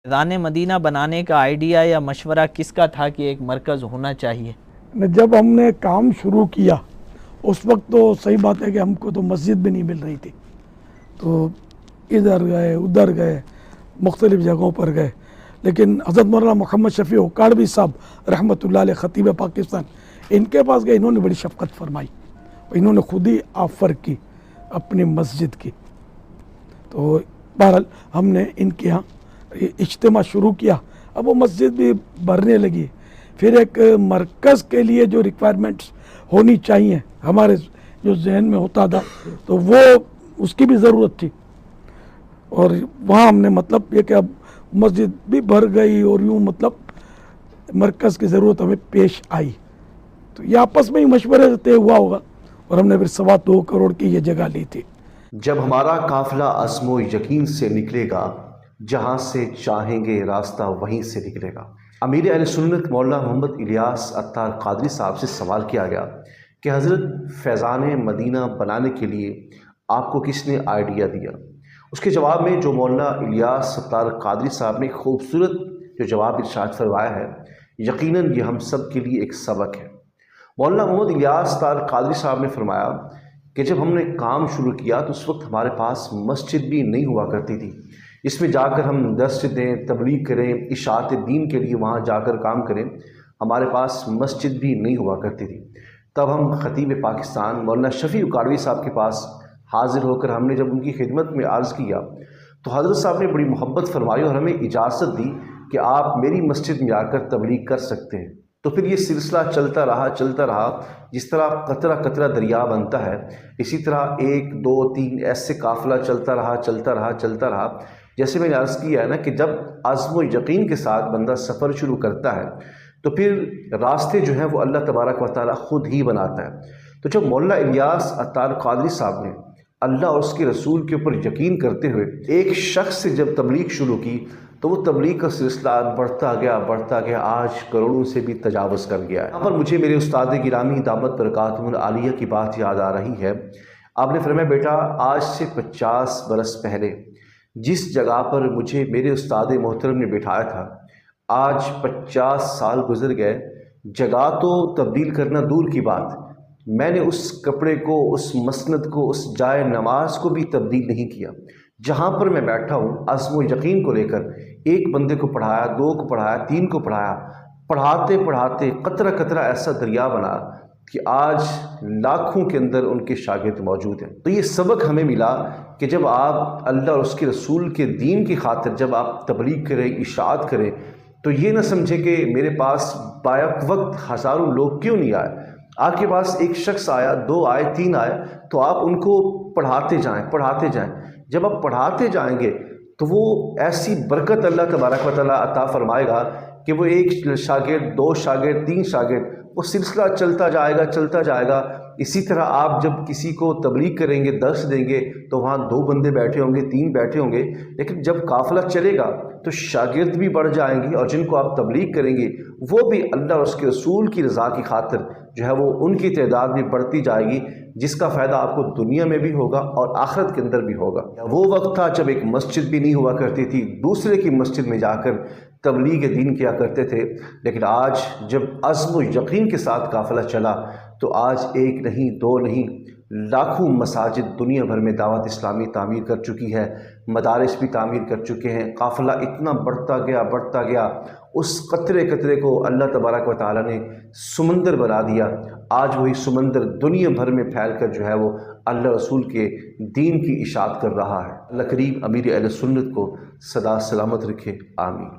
فیضان مدینہ بنانے کا آئیڈیا یا مشورہ کس کا تھا کہ ایک مرکز ہونا چاہیے؟ جب ہم نے کام شروع کیا اس وقت تو صحیح بات ہے کہ ہم کو تو مسجد بھی نہیں مل رہی تھی، تو ادھر گئے ادھر گئے مختلف جگہوں پر گئے، لیکن حضرت مولانا محمد شفیع اکاڑوی صاحب رحمۃ اللہ علیہ خطیب پاکستان، ان کے پاس گئے، انہوں نے بڑی شفقت فرمائی، انہوں نے خود ہی آفر کی اپنی مسجد کی۔ تو بہرحال ہم نے ان کے یہاں اجتماع شروع کیا، اب وہ مسجد بھی بھرنے لگی، پھر ایک مرکز کے لیے جو ریکوائرمنٹس ہونی چاہیے ہمارے جو ذہن میں ہوتا تھا تو وہ اس کی بھی ضرورت تھی، اور وہاں ہم نے مطلب یہ کہ اب مسجد بھی بھر گئی اور یوں مطلب مرکز کی ضرورت ہمیں پیش آئی، تو یہ آپس میں ہی مشورے سے طے ہوا ہوگا، اور ہم نے پھر 2.25 کروڑ کی یہ جگہ لی تھی۔ جب ہمارا قافلہ عزم و یقین سے نکلے گا، جہاں سے چاہیں گے راستہ وہیں سے نکلے گا۔ امیر اہل سنت مولانا محمد الیاس عطار قادری صاحب سے سوال کیا گیا کہ حضرت فیضان مدینہ بنانے کے لیے آپ کو کس نے آئیڈیا دیا؟ اس کے جواب میں جو مولانا الیاس عطار قادری صاحب نے خوبصورت جو جواب ارشاد فرمایا ہے، یقیناً یہ ہم سب کے لیے ایک سبق ہے۔ مولانا محمد الیاس عطار قادری صاحب نے فرمایا کہ جب ہم نے کام شروع کیا تو اس وقت ہمارے پاس مسجد بھی نہیں ہوا کرتی تھی، اس میں جا کر ہم درس دیں، تبلیغ کریں، اشاعت دین کے لیے وہاں جا کر کام کریں، ہمارے پاس مسجد بھی نہیں ہوا کرتی تھی۔ تب ہم خطیب پاکستان مولانا شفیع اکاڑوی صاحب کے پاس حاضر ہو کر ہم نے جب ان کی خدمت میں عرض کیا تو حضرت صاحب نے بڑی محبت فرمائی اور ہمیں اجازت دی کہ آپ میری مسجد میں آ کر تبلیغ کر سکتے ہیں۔ تو پھر یہ سلسلہ چلتا رہا، جس طرح قطرہ قطرہ دریا بنتا ہے، اسی طرح 1 2 3 ایسے قافلہ چلتا رہا۔ جیسے میں نے عرض کیا ہے نا کہ جب عزم و یقین کے ساتھ بندہ سفر شروع کرتا ہے تو پھر راستے جو ہیں وہ اللہ تبارک و تعالیٰ خود ہی بناتا ہے۔ تو جب مولانا الیاس عطار قادری صاحب نے اللہ اور اس کے رسول کے اوپر یقین کرتے ہوئے ایک شخص سے جب تبلیغ شروع کی تو وہ تبلیغ کا سلسلہ بڑھتا گیا، آج کروڑوں سے بھی تجاوز کر گیا ہے۔ یہاں پر مجھے میرے استاد گرامی دامت برکاتہم العالیہ کی بات یاد آ رہی ہے۔ آپ نے فرمایا بیٹا، آج سے 50 برس پہلے جس جگہ پر مجھے میرے استاد محترم نے بٹھایا تھا، آج 50 سال گزر گئے، جگہ تو تبدیل کرنا دور کی بات، میں نے اس کپڑے کو، اس مسند کو، اس جائے نماز کو بھی تبدیل نہیں کیا۔ جہاں پر میں بیٹھا ہوں عزم و یقین کو لے کر ایک بندے کو پڑھایا، 2 کو پڑھایا، 3 کو پڑھایا، پڑھاتے قطرہ قطرہ ایسا دریا بنا کہ آج لاکھوں کے اندر ان کے شاگرد موجود ہیں۔ تو یہ سبق ہمیں ملا کہ جب آپ اللہ اور اس کے رسول کے دین کی خاطر جب آپ تبلیغ کریں، اشاعت کریں، تو یہ نہ سمجھے کہ میرے پاس بائق وقت ہزاروں لوگ کیوں نہیں آئے۔ آپ کے پاس ایک شخص آیا، 2 آئے، 3 آئے، تو آپ ان کو پڑھاتے جائیں۔ جب آپ پڑھاتے جائیں گے تو وہ ایسی برکت اللہ تبارک و تعالیٰ عطا فرمائے گا کہ وہ 1 شاگرد، 2 شاگرد، 3 شاگرد، وہ سلسلہ چلتا جائے گا۔ اسی طرح آپ جب کسی کو تبلیغ کریں گے، درس دیں گے، تو وہاں 2 بندے بیٹھے ہوں گے، 3 بیٹھے ہوں گے، لیکن جب قافلہ چلے گا تو شاگرد بھی بڑھ جائیں گے، اور جن کو آپ تبلیغ کریں گے وہ بھی اللہ اور اس کے رسول کی رضا کی خاطر جو ہے وہ ان کی تعداد بھی بڑھتی جائے گی، جس کا فائدہ آپ کو دنیا میں بھی ہوگا اور آخرت کے اندر بھی ہوگا۔ وہ وقت تھا جب ایک مسجد بھی نہیں ہوا کرتی تھی، دوسرے کی مسجد میں جا کر تبلیغ دین کیا کرتے تھے، لیکن آج جب عزم و یقین کے ساتھ قافلہ چلا تو آج 1 نہیں 2 نہیں لاکھوں مساجد دنیا بھر میں دعوت اسلامی تعمیر کر چکی ہے، مدارس بھی تعمیر کر چکے ہیں۔ قافلہ اتنا بڑھتا گیا، اس قطرے قطرے کو اللہ تبارک و تعالیٰ نے سمندر بنا دیا۔ آج وہی سمندر دنیا بھر میں پھیل کر جو ہے وہ اللہ رسول کے دین کی اشاعت کر رہا ہے۔ اللہ کریم امیر اہل سنت کو سدا سلامت رکھے، آمین۔